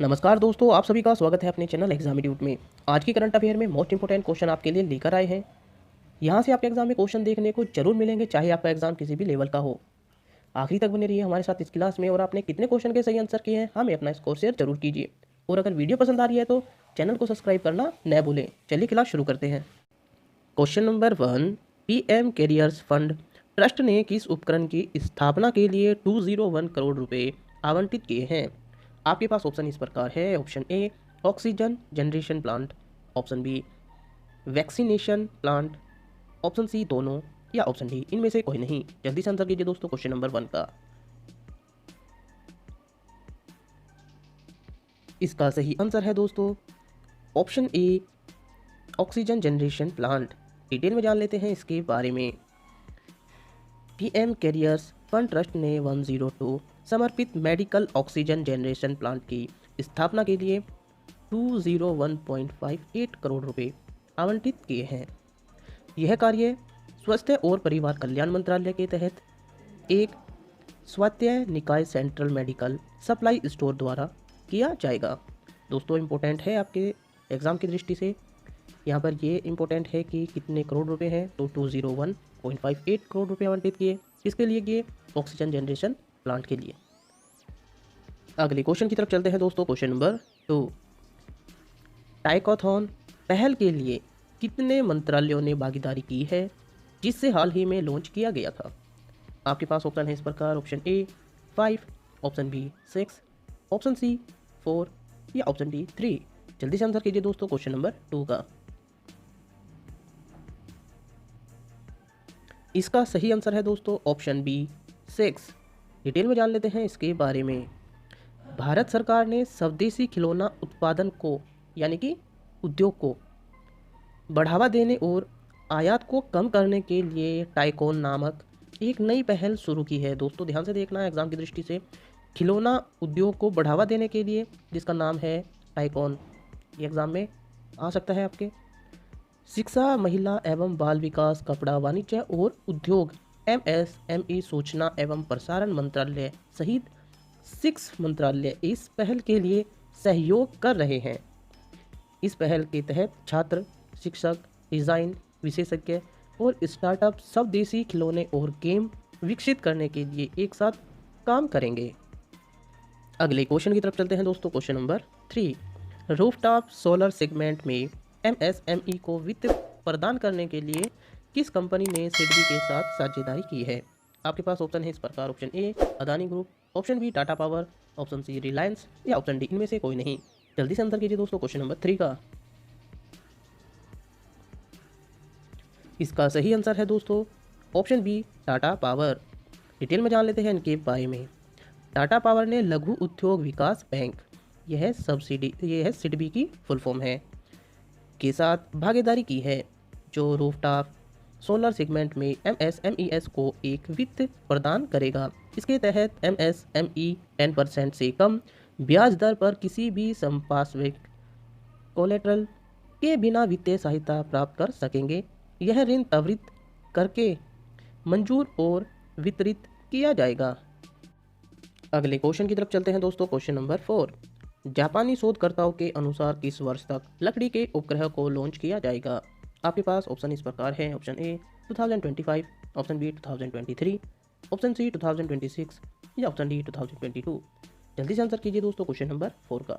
नमस्कार दोस्तों, आप सभी का स्वागत है अपने चैनल एग्जामिट्यूट में। आज की करंट अफेयर में मोस्ट इंपोर्टेंट क्वेश्चन आपके लिए लेकर आए हैं। यहाँ से आपके एग्जाम में क्वेश्चन देखने को जरूर मिलेंगे, चाहे आपका एग्जाम किसी भी लेवल का हो। आखिरी तक बने रहिए हमारे साथ इस क्लास में। और आपने कितने क्वेश्चन के सही आंसर किए हैं हमें अपना स्कोर शेयर जरूर कीजिए। और अगर वीडियो पसंद आ रही है तो चैनल को सब्सक्राइब करना न भूलें। चलिए क्लास शुरू करते हैं। Question number 1, PM carriers fund trust ने किस उपकरण की स्थापना के लिए 201 करोड़ रुपए आवंटित किए हैं? आपके पास ऑप्शन इस प्रकार है। Option A, oxygen generation plant. Option B, vaccination plant. Option C, दोनों। या ऑप्शन डी, इनमें से कोई नहीं। जल्दी से आंसर कीजिए दोस्तों क्वेश्चन नंबर 1 का। इसका सही आंसर है दोस्तों option A, oxygen generation plant. Detail में जान लेते हैं इसके बारे में। PM कैरियर्स फंड ट्रस्ट ने 102 समर्पित मेडिकल ऑक्सीजन जनरेशन प्लांट की स्थापना के लिए 201.58 करोड़ रुपए आवंटित किए हैं। यह कार्य स्वास्थ्य और परिवार कल्याण मंत्रालय के तहत एक स्वायत्त निकाय सेंट्रल मेडिकल सप्लाई स्टोर द्वारा किया जाएगा। दोस्तों इम्पोर्टेंट है आपके एग्ज़ाम की दृष्टि से। यहाँ पर ये इम्पोर्टेंट है कि कितने करोड़ रुपए हैं, तो 201.58 करोड़ रुपए आवंटित किए। इसके लिए किए ऑक्सीजन जनरेशन प्लांट के लिए। अगले क्वेश्चन की तरफ चलते हैं दोस्तों। क्वेश्चन नंबर 2, टाइकोथॉन पहल के लिए कितने मंत्रालयों ने भागीदारी की है, जिससे हाल ही में लॉन्च किया गया था? आपके पास ऑप्शन है इस प्रकार। Option A 5, option B 6, option C 4 या ऑप्शन डी 3। जल्दी से आंसर कीजिए दोस्तों क्वेश्चन नंबर 2 का। इसका सही आंसर है दोस्तों ऑप्शन बी 6। डिटेल में जान लेते हैं इसके बारे में। भारत सरकार ने स्वदेशी खिलौना उत्पादन को यानी कि उद्योग को बढ़ावा देने और आयात को कम करने के लिए टाइकोन नामक एक नई पहल शुरू की है। दोस्तों ध्यान से देखना है एग्जाम की दृष्टि से। खिलौना उद्योग को बढ़ावा देने के लिए जिसका नाम है टाइकोन, ये एग्जाम में आ सकता है आपके। शिक्षा, महिला एवं बाल विकास, कपड़ा, वाणिज्य और उद्योग, MSME, सूचना एवं प्रसारण मंत्रालय सहित 6 मंत्रालय इस पहल के लिए सहयोग कर रहे हैं। इस पहल के तहत छात्र, शिक्षक, डिज़ाइन विशेषज्ञ और स्टार्टअप स्वदेशी खिलौने और गेम विकसित करने के लिए एक साथ काम करेंगे। अगले क्वेश्चन की तरफ चलते हैं दोस्तों। Question number 3, rooftop solar segment में MSME को वित्त प्रदान करने के लिए किस कंपनी ने सिडबी के साथ साझेदारी की है? आपके पास ऑप्शन है इस प्रकार। Option A, Adani group. Option B, Tata power. Option C, Reliance. या ऑप्शन डी, इनमें से कोई नहीं। जल्दी से आंसर कीजिए दोस्तों क्वेश्चन नंबर 3 का। इसका सही आंसर है दोस्तों option B, Tata power. Detail में जान लेते हैं इनके बारे में। टाटा पावर ने लघु उद्योग विकास बैंक, यह है सिडबी की फुल फॉर्म है, के साथ भागीदारी की है, जो रूफटॉप सोलर सेगमेंट में MSMEs को एक वित्त प्रदान करेगा। इसके तहत MSME 10% से कम ब्याज दर पर किसी भी संपार्श्विक कोलेटरल के बिना वित्तीय सहायता प्राप्त कर सकेंगे। यह ऋण त्वरित करके मंजूर और वितरित किया जाएगा। अगले क्वेश्चन की तरफ चलते हैं दोस्तों। क्वेश्चन नंबर 4, जापानी शोधकर्ताओं के अनुसार किस वर्ष तक लकड़ी के उपग्रह को लॉन्च किया जाएगा? आपके पास ऑप्शन इस प्रकार है। Option A 2025, option B 2023, option C 2026 या ऑप्शन डी 2022। जल्दी से आंसर कीजिए दोस्तों क्वेश्चन नंबर 4 का।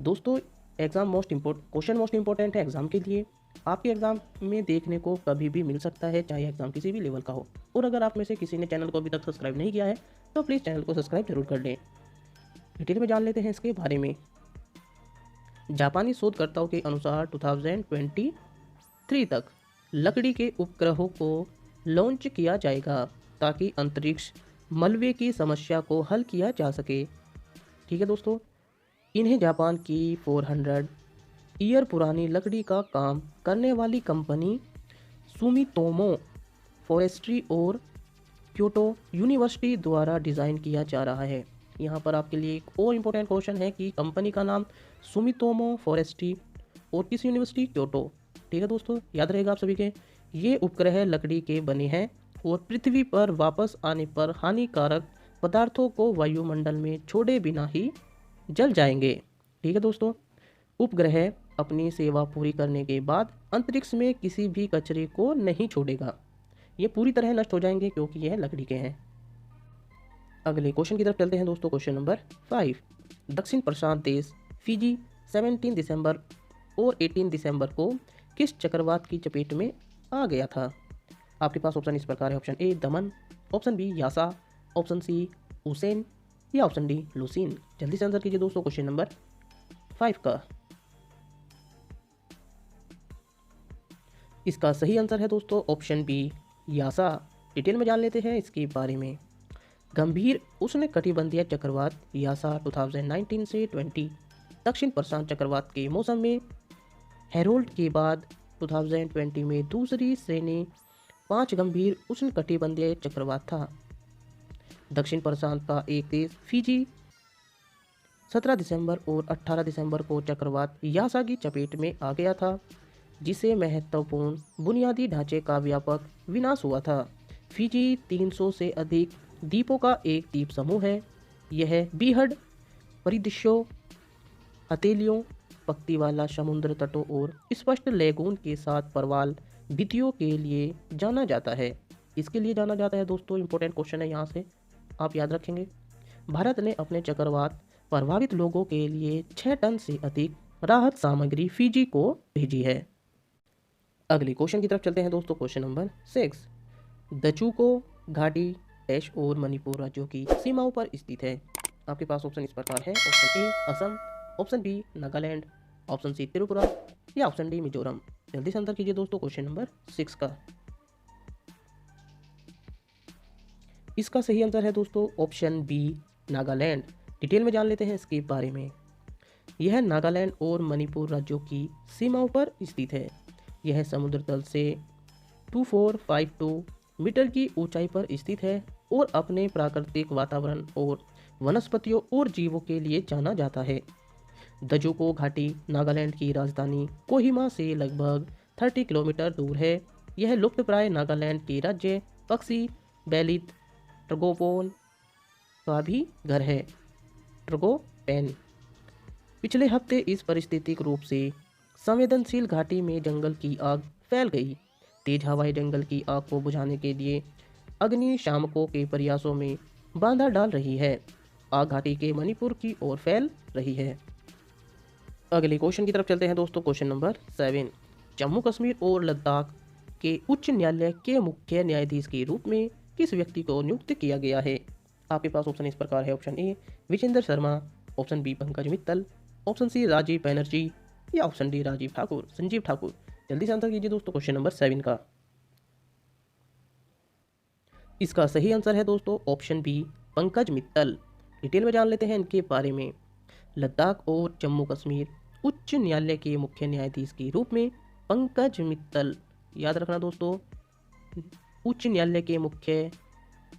दोस्तों क्वेश्चन मोस्ट इंपॉर्टेंट है एग्जाम के लिए। आपके एग्जाम में देखने को कभी भी मिल सकता है, चाहे एग्जाम किसी भी लेवल का हो। और अगर आप में से किसी ने चैनल को अभी तक सब्सक्राइब नहीं किया है तो प्लीज़ चैनल को सब्सक्राइब जरूर कर लें। डिटेल में जान लेते हैं इसके बारे में। जापानी शोधकर्ताओं के अनुसार 2023 तक लकड़ी के उपग्रहों को लॉन्च किया जाएगा, ताकि अंतरिक्ष मलबे की समस्या को हल किया जा सके। ठीक है दोस्तों, इन्हें जापान की 400 ईयर पुरानी लकड़ी का काम करने वाली कंपनी सुमितोमो फॉरेस्ट्री और क्योटो यूनिवर्सिटी द्वारा डिज़ाइन किया जा रहा है। यहाँ पर आपके लिए एक और इम्पोर्टेंट क्वेश्चन है कि कंपनी का नाम सुमितोमो फॉरेस्ट्री और किस यूनिवर्सिटी, क्योटो। ठीक है दोस्तों, याद रहेगा आप सभी के। ये उपग्रह लकड़ी के बने हैं और पृथ्वी पर वापस आने पर हानिकारक पदार्थों को वायुमंडल में छोड़े बिना ही जल जाएंगे। ठीक है दोस्तों। उपग्रह अपनी सेवा पूरी करने के बाद अंतरिक्ष में किसी भी कचरे को नहीं छोड़ेगा। ये पूरी तरह नष्ट हो जाएंगे क्योंकि यह लकड़ी के हैं। अगले क्वेश्चन की तरफ चलते हैं दोस्तों। Question number 5। दक्षिण प्रशांत देश फिजी 17 दिसंबर और 18 दिसंबर को किस चक्रवात की चपेट में आ गया था? आपके पास ऑप्शन इस प्रकार है। ऑप्शन ए दमन, ऑप्शन बी यासा, ऑप्शन सी उसेन या ऑप्शन डी लुसीन। जल्दी से आंसर कीजिए दोस्तों क्वेश्चन नंबर 5 का। इसका सही आंसर है दोस्तों ऑप्शन बी यासा। डिटेल में जान लेते हैं इसके बारे में। गंभीर उष्णकटिबंधीय चक्रवात यासा 2019 से 20 दक्षिण प्रशांत चक्रवात के मौसम में हेरोल्ड के बाद 2020 में दूसरी श्रेणी 5 गंभीर उष्णकटिबंधीय चक्रवात था। दक्षिण प्रशांत का एक देश फिजी 17 दिसंबर और 18 दिसंबर को चक्रवात यासा की चपेट में आ गया था, जिसे महत्वपूर्ण बुनियादी ढांचे का व्यापक विनाश हुआ था। फिजी 300 से अधिक द्वीपों का एक द्वीप समूह है। यह बीहड़ परिदृश्यों, हथेलियों, पक्ति वाला समुद्र तटों और स्पष्ट लेगून के साथ प्रवाल भित्तियों के लिए जाना जाता है। इसके लिए जाना जाता है दोस्तों, इंपॉर्टेंट क्वेश्चन है यहाँ से, आप याद रखेंगे। भारत ने अपने चक्रवात प्रभावित लोगों के लिए 6 टन से अधिक राहत सामग्री फिजी को भेजी है। अगले क्वेश्चन की तरफ चलते हैं दोस्तों। Question number 6। दचुको घाटी देश और मणिपुर राज्यों की सीमाओं पर स्थित है। आपके पास ऑप्शन इस प्रकार है। Option A Assam, option B Nagaland, option C Tripura या ऑप्शन डी मिजोरम। जल्दी से आंसर कीजिए दोस्तों क्वेश्चन नंबर 6 का। इसका सही आंसर है दोस्तों ऑप्शन बी नागालैंड। डिटेल में जान लेते हैं इसके बारे में। यह नागालैंड और मणिपुर राज्यों की सीमाओं पर स्थित है। यह समुद्र तल से 2452 मीटर की ऊंचाई पर स्थित है और अपने प्राकृतिक वातावरण और वनस्पतियों और जीवों के लिए जाना जाता है। दजुको घाटी नागालैंड की राजधानी कोहिमा से लगभग 30 किलोमीटर दूर है। यह लुप्तप्राय नागालैंड के राज्य पक्षी बेलित ट्रगोपोन का भी घर है। ट्रगोपेन। पिछले हफ्ते इस पारिस्थितिक रूप से संवेदनशील घाटी में जंगल की आग फैल गई। तेज हवाएं जंगल की आग को बुझाने के लिए अग्निशामकों के प्रयासों में बाधा डाल रही है। आग घाटी के मणिपुर की ओर फैल रही है। अगले क्वेश्चन की तरफ चलते हैं दोस्तों। Question number 7। जम्मू कश्मीर और लद्दाख के उच्च न्यायालय के मुख्य न्यायाधीश के रूप में किस व्यक्ति को नियुक्त किया गया है? आपके पास ऑप्शन इस प्रकार है। Option A Vijendra Sharma, option B Pankaj Mittal, option C Rajiv Banerjee या ऑप्शन डी संजीव ठाकुर। जल्दी से आंसर कीजिए दोस्तों क्वेश्चन नंबर 7 का। इसका सही आंसर है दोस्तों option B Pankaj Mittal. Detail में जान लेते हैं इनके बारे में। लद्दाख और जम्मू कश्मीर उच्च न्यायालय के मुख्य न्यायाधीश के रूप में पंकज मित्तल, याद रखना दोस्तों, उच्च न्यायालय के मुख्य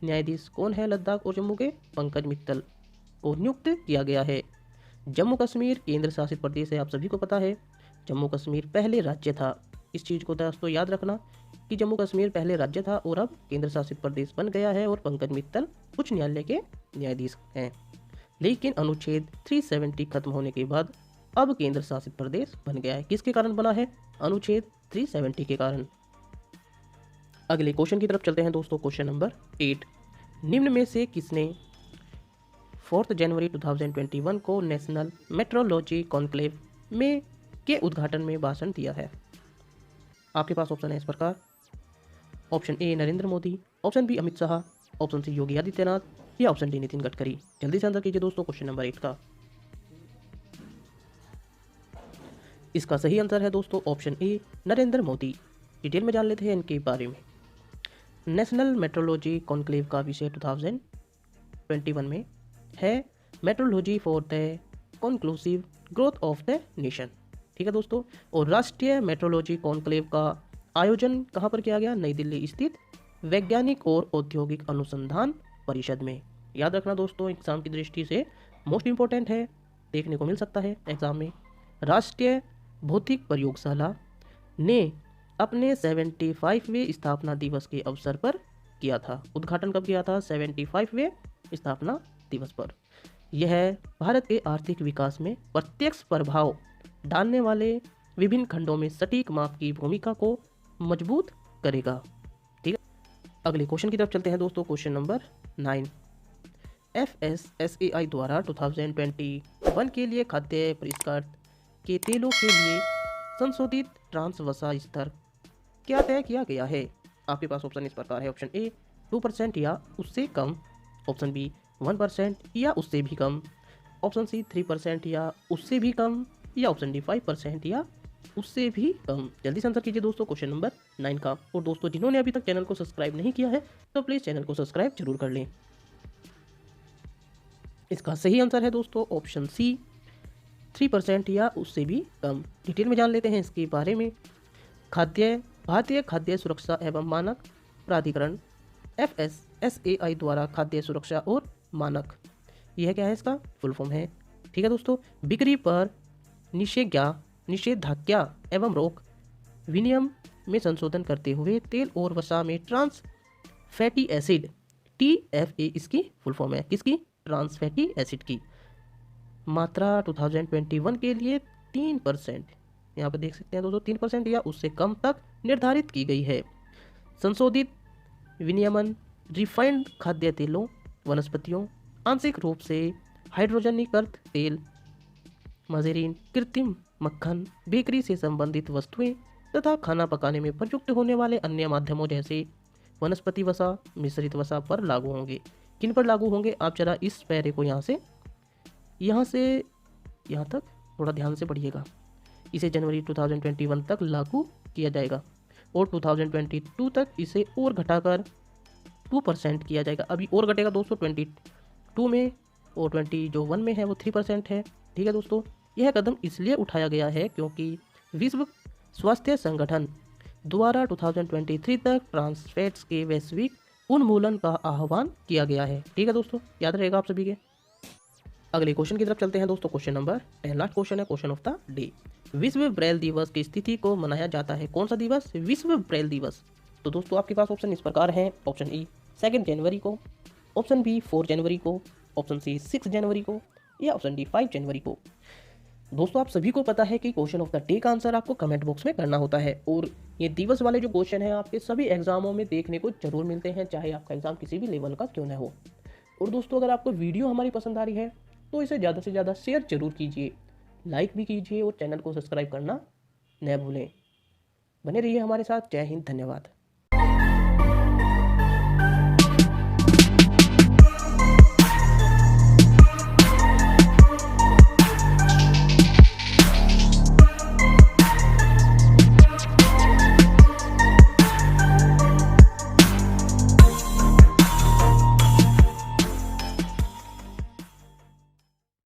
न्यायाधीश कौन है लद्दाख और जम्मू के? पंकज मित्तल को नियुक्त किया गया है। जम्मू कश्मीर केंद्र शासित प्रदेश है, आप सभी को पता है। जम्मू कश्मीर पहले राज्य था। इस चीज़ को दोस्तों याद रखना कि जम्मू कश्मीर पहले राज्य था और अब केंद्र शासित प्रदेश बन गया है और पंकज मित्तल उच्च न्यायालय के न्यायाधीश हैं। लेकिन अनुच्छेद 370 खत्म होने के बाद अब केंद्र शासित प्रदेश बन गया है। किसके कारण बना है? अनुच्छेद 370 के कारण। अगले क्वेश्चन की तरफ चलते हैं दोस्तों। Question number 8। निम्न में से किसने 4 जनवरी 2021 को नेशनल मेट्रोलॉजी कॉन्क्लेव में के उद्घाटन में भाषण दिया है? आपके पास ऑप्शन है इस प्रकार। Option A Narendra Modi, option B Amit Shah, option C Yogi Adityanath या ऑप्शन डी नितिन गडकरी। जल्दी से आंसर कीजिए दोस्तों क्वेश्चन नंबर 8 का। इसका सही आंसर है दोस्तों option A Narendra Modi. Detail में जान लेते हैं इनके बारे में। नेशनल मेट्रोलॉजी कॉन्क्लेव का विषय 2021 में है metrology for the conclusive growth of the nation. ठीक है दोस्तों। और राष्ट्रीय मेट्रोलॉजी कॉन्क्लेव का आयोजन कहाँ पर किया गया? नई दिल्ली स्थित वैज्ञानिक और औद्योगिक अनुसंधान परिषद में। याद रखना दोस्तों, एग्जाम की दृष्टि से मोस्ट इंपॉर्टेंट है, देखने को मिल सकता है एग्जाम में। राष्ट्रीय भौतिक प्रयोगशाला ने अपने 75वें स्थापना दिवस के अवसर पर किया था। उद्घाटन कब किया था? 75वें स्थापना दिवस पर। यह भारत के आर्थिक विकास में प्रत्यक्ष प्रभाव डालने वाले विभिन्न खंडों में सटीक माप की भूमिका को मजबूत करेगा। ठीक है, अगले क्वेश्चन की तरफ चलते हैं दोस्तों। क्वेश्चन नंबर 9, FSSAI द्वारा 2021 के लिए खाद्य परिष्कृत के तेलों के लिए संशोधित ट्रांस वसा स्तर क्या तय किया गया है? आपके पास ऑप्शन इस प्रकार है। ऑप्शन ए 2% या उससे कम, ऑप्शन बी 1% या उससे भी कम, ऑप्शन सी 3% या उससे भी कम, या ऑप्शन डी 5% या उससे भी कम। जल्दी से आंसर कीजिए दोस्तों क्वेश्चन नंबर 9 का। और दोस्तों जिन्होंने अभी तक चैनल को सब्सक्राइब नहीं किया है तो प्लीज़ चैनल को सब्सक्राइब जरूर कर लें। इसका सही आंसर है दोस्तों ऑप्शन सी 3% या उससे भी कम। डिटेल में जान लेते हैं इसके बारे में। भारतीय खाद्य सुरक्षा एवं मानक प्राधिकरण FSSAI द्वारा खाद्य सुरक्षा और मानक, यह क्या है, इसका फुल फॉर्म है। ठीक है दोस्तों, बिक्री पर निषेधाज्ञा एवं रोक विनियम में संशोधन करते हुए तेल और वसा में ट्रांस फैटी एसिड TFA इसकी फुल फॉर्म है। किसकी? ट्रांस फैटी एसिड की मात्रा 2021 के लिए 3%, यहाँ पर देख सकते हैं दोस्तों 3% या उससे कम तक निर्धारित की गई है। संशोधित विनियमन रिफाइंड खाद्य तेलों, वनस्पतियों, आंशिक रूप से हाइड्रोजनीकृत तेल, मज़ेरीन, कृत्रिम मक्खन, बेकरी से संबंधित वस्तुएं तथा खाना पकाने में प्रयुक्त होने वाले अन्य माध्यमों जैसे वनस्पति वसा, मिश्रित वसा पर लागू होंगे। किन पर लागू होंगे? आप जरा इस पैरे को यहाँ से यहाँ तक थोड़ा ध्यान से पढ़िएगा। इसे जनवरी 2021 तक लागू किया जाएगा और 2022 तक इसे और घटाकर 2% किया जाएगा। अभी और घटेगा दोस्तों 22 में, और 21 में है वो 3% है। ठीक है दोस्तों, यह कदम इसलिए उठाया गया है क्योंकि विश्व स्वास्थ्य संगठन द्वारा 2023 तक ट्रांस फैट्स के वैश्विक उन्मूलन का आह्वान किया गया है। ठीक है दोस्तों, याद रहेगा आप सभी के। अगले क्वेश्चन की तरफ चलते हैं दोस्तों। क्वेश्चन नंबर 10, लास्ट क्वेश्चन है, क्वेश्चन ऑफ द डे। विश्व ब्रेल दिवस की स्थिति को मनाया जाता है कौन सा दिवस? विश्व ब्रेल दिवस। तो दोस्तों आपके पास ऑप्शन इस प्रकार है। ऑप्शन ई 2 जनवरी को, ऑप्शन बी 4 जनवरी को, ऑप्शन सी 6 जनवरी को, या ऑप्शन डी 5 जनवरी को। दोस्तों आप सभी को पता है कि क्वेश्चन ऑफ द डे का आंसर आपको कमेंट बॉक्स में करना होता है, और ये दिवस वाले जो क्वेश्चन है आपके सभी एग्जामों में देखने को जरूर मिलते हैं, चाहे आपका एग्जाम किसी भी लेवल का क्यों न हो। और दोस्तों अगर आपको वीडियो हमारी पसंद आ रही है तो इसे ज़्यादा से ज़्यादा शेयर जरूर कीजिए, लाइक भी कीजिए और चैनल को सब्सक्राइब करना न भूलें। बने रहिए हमारे साथ। जय हिंद, धन्यवाद।